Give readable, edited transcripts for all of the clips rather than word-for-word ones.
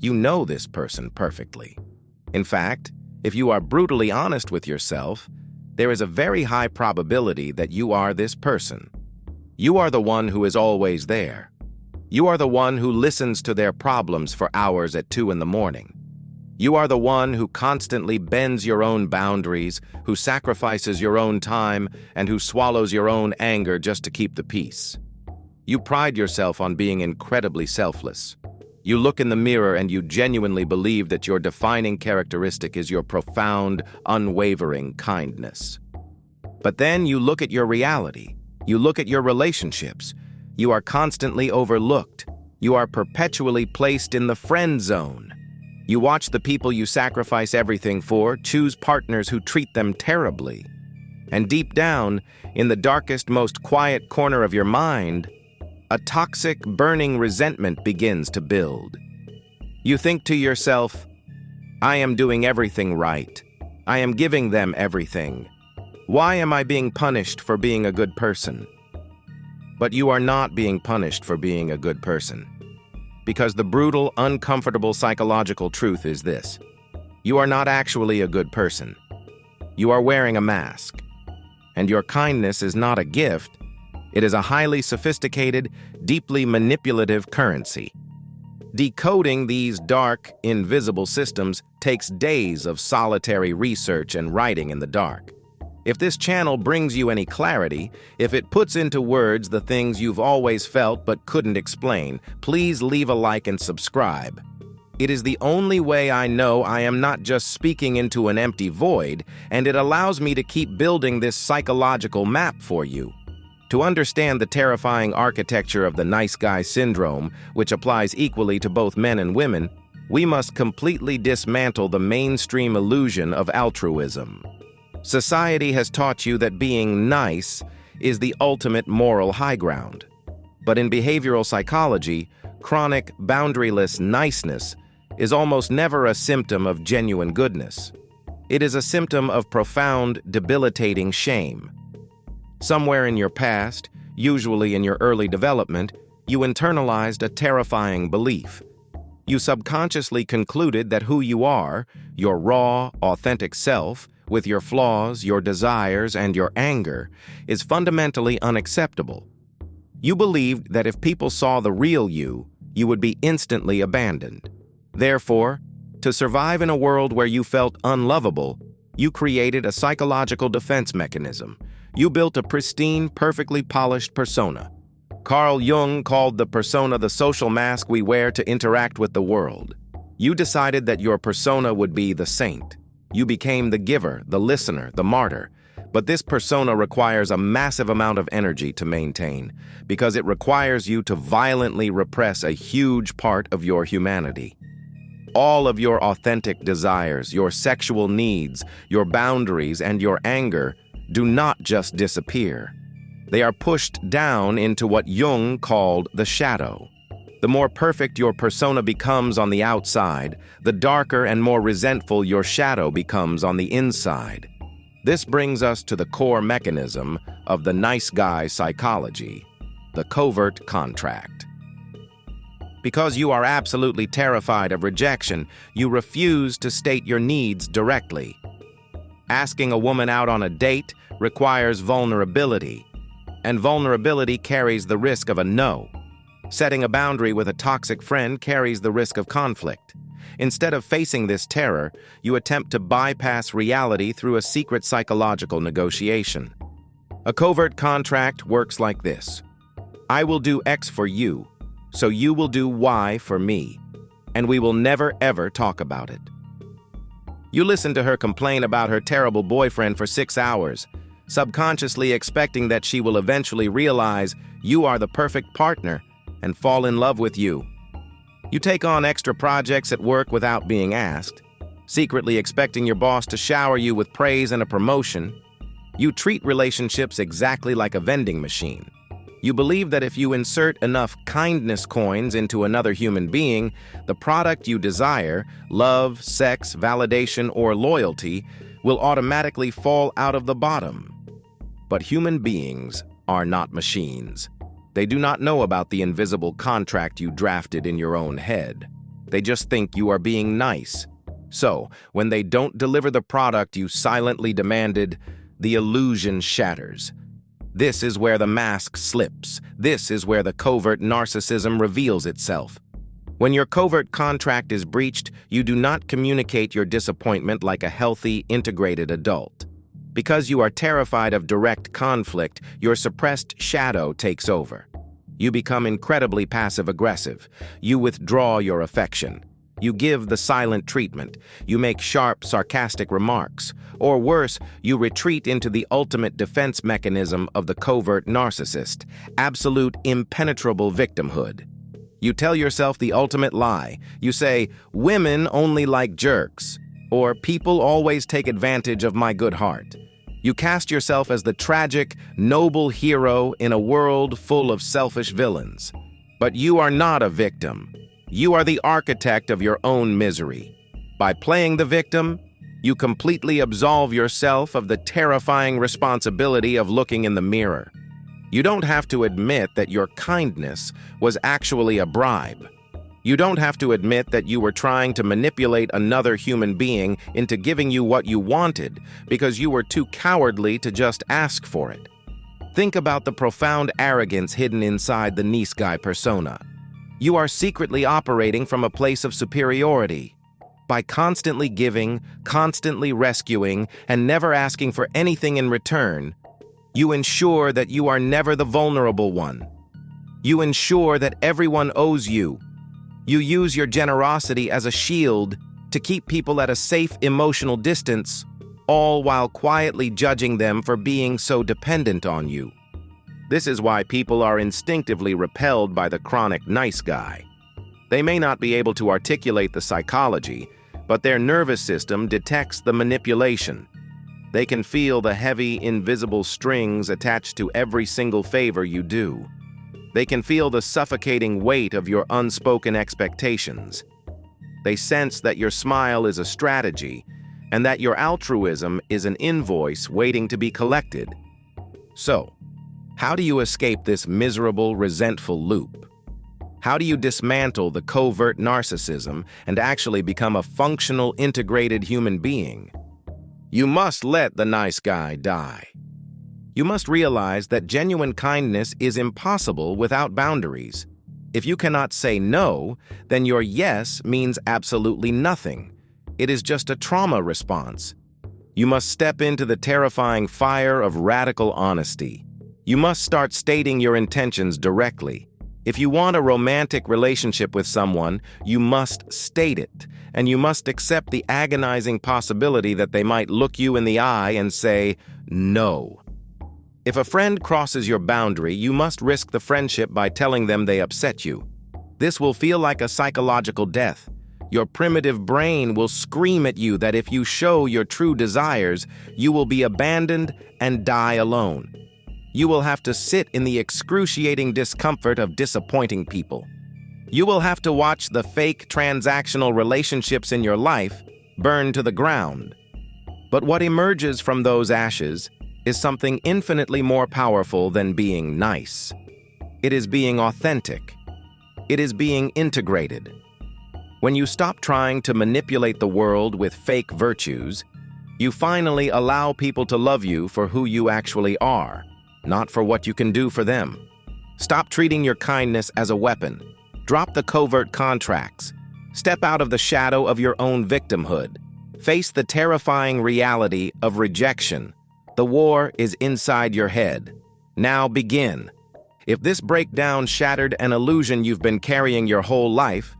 You know this person perfectly. In fact, if you are brutally honest with yourself, there is a very high probability that you are this person. You are the one who is always there. You are the one who listens to their problems for hours at 2 in the morning. You are the one who constantly bends your own boundaries, who sacrifices your own time, and who swallows your own anger just to keep the peace. You pride yourself on being incredibly selfless. You look in the mirror and you genuinely believe that your defining characteristic is your profound, unwavering kindness. But then you look at your reality. You look at your relationships. You are constantly overlooked. You are perpetually placed in the friend zone. You watch the people you sacrifice everything for choose partners who treat them terribly. And deep down, in the darkest, most quiet corner of your mind, a toxic, burning resentment begins to build. You think to yourself, I am doing everything right. I am giving them everything. Why am I being punished for being a good person? But you are not being punished for being a good person. Because the brutal, uncomfortable psychological truth is this. You are not actually a good person. You are wearing a mask. And your kindness is not a gift. It is a highly sophisticated, deeply manipulative currency. Decoding these dark, invisible systems takes days of solitary research and writing in the dark. If this channel brings you any clarity, if it puts into words the things you've always felt but couldn't explain, please leave a like and subscribe. It is the only way I know I am not just speaking into an empty void, and it allows me to keep building this psychological map for you. To understand the terrifying architecture of the nice guy syndrome, which applies equally to both men and women, we must completely dismantle the mainstream illusion of altruism. Society has taught you that being nice is the ultimate moral high ground. But in behavioral psychology, chronic, boundaryless niceness is almost never a symptom of genuine goodness. It is a symptom of profound, debilitating shame. Somewhere in your past, usually in your early development, you internalized a terrifying belief. You subconsciously concluded that who you are, your raw, authentic self, with your flaws, your desires, and your anger, is fundamentally unacceptable. You believed that if people saw the real you, you would be instantly abandoned. Therefore, to survive in a world where you felt unlovable, you created a psychological defense mechanism. You built a pristine, perfectly polished persona. Carl Jung called the persona the social mask we wear to interact with the world. You decided that your persona would be the saint. You became the giver, the listener, the martyr. But this persona requires a massive amount of energy to maintain, because it requires you to violently repress a huge part of your humanity. All of your authentic desires, your sexual needs, your boundaries, and your anger do not just disappear. They are pushed down into what Jung called the shadow. The more perfect your persona becomes on the outside, the darker and more resentful your shadow becomes on the inside. This brings us to the core mechanism of the nice guy psychology, the covert contract. Because you are absolutely terrified of rejection, you refuse to state your needs directly. Asking a woman out on a date requires vulnerability, and vulnerability carries the risk of a no. Setting a boundary with a toxic friend carries the risk of conflict. Instead of facing this terror, you attempt to bypass reality through a secret psychological negotiation. A covert contract works like this. I will do X for you, so you will do Y for me, and we will never ever talk about it. You listen to her complain about her terrible boyfriend for 6 hours, subconsciously expecting that she will eventually realize you are the perfect partner and fall in love with you. You take on extra projects at work without being asked, secretly expecting your boss to shower you with praise and a promotion. You treat relationships exactly like a vending machine. You believe that if you insert enough kindness coins into another human being, the product you desire, love, sex, validation, or loyalty, will automatically fall out of the bottom. But human beings are not machines. They do not know about the invisible contract you drafted in your own head. They just think you are being nice. So, when they don't deliver the product you silently demanded, the illusion shatters. This is where the mask slips. This is where the covert narcissism reveals itself. When your covert contract is breached, you do not communicate your disappointment like a healthy, integrated adult. Because you are terrified of direct conflict, your suppressed shadow takes over. You become incredibly passive-aggressive. You withdraw your affection. You give the silent treatment. You make sharp, sarcastic remarks. Or worse, you retreat into the ultimate defense mechanism of the covert narcissist, absolute impenetrable victimhood. You tell yourself the ultimate lie. You say, "Women only like jerks," or "People always take advantage of my good heart." You cast yourself as the tragic, noble hero in a world full of selfish villains. But you are not a victim. You are the architect of your own misery. By playing the victim, you completely absolve yourself of the terrifying responsibility of looking in the mirror. You don't have to admit that your kindness was actually a bribe. You don't have to admit that you were trying to manipulate another human being into giving you what you wanted because you were too cowardly to just ask for it. Think about the profound arrogance hidden inside the nice guy persona. You are secretly operating from a place of superiority. By constantly giving, constantly rescuing, and never asking for anything in return, you ensure that you are never the vulnerable one. You ensure that everyone owes you. You use your generosity as a shield to keep people at a safe emotional distance, all while quietly judging them for being so dependent on you. This is why people are instinctively repelled by the chronic nice guy. They may not be able to articulate the psychology, but their nervous system detects the manipulation. They can feel the heavy, invisible strings attached to every single favor you do. They can feel the suffocating weight of your unspoken expectations. They sense that your smile is a strategy and that your altruism is an invoice waiting to be collected. So, how do you escape this miserable, resentful loop? How do you dismantle the covert narcissism and actually become a functional, integrated human being? You must let the nice guy die. You must realize that genuine kindness is impossible without boundaries. If you cannot say no, then your yes means absolutely nothing. It is just a trauma response. You must step into the terrifying fire of radical honesty. You must start stating your intentions directly. If you want a romantic relationship with someone, you must state it, and you must accept the agonizing possibility that they might look you in the eye and say, no. If a friend crosses your boundary, you must risk the friendship by telling them they upset you. This will feel like a psychological death. Your primitive brain will scream at you that if you show your true desires, you will be abandoned and die alone. You will have to sit in the excruciating discomfort of disappointing people. You will have to watch the fake transactional relationships in your life burn to the ground. But what emerges from those ashes is something infinitely more powerful than being nice. It is being authentic. It is being integrated. When you stop trying to manipulate the world with fake virtues, you finally allow people to love you for who you actually are, not for what you can do for them. Stop treating your kindness as a weapon. Drop the covert contracts. Step out of the shadow of your own victimhood. Face the terrifying reality of rejection. The war is inside your head. Now begin. If this breakdown shattered an illusion you've been carrying your whole life,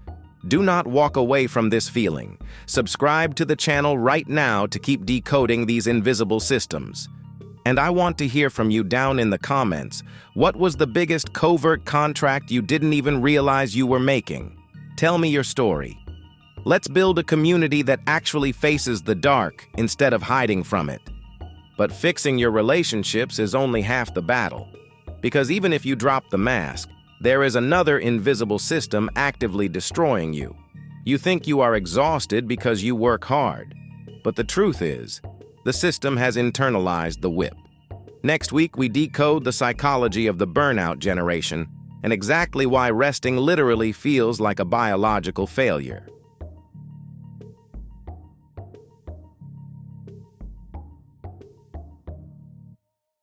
do not walk away from this feeling. Subscribe to the channel right now to keep decoding these invisible systems. And I want to hear from you down in the comments. What was the biggest covert contract you didn't even realize you were making? Tell me your story. Let's build a community that actually faces the dark instead of hiding from it. But fixing your relationships is only half the battle. Because even if you drop the mask, there is another invisible system actively destroying you. You think you are exhausted because you work hard. But the truth is, the system has internalized the whip. Next week, we decode the psychology of the burnout generation and exactly why resting literally feels like a biological failure.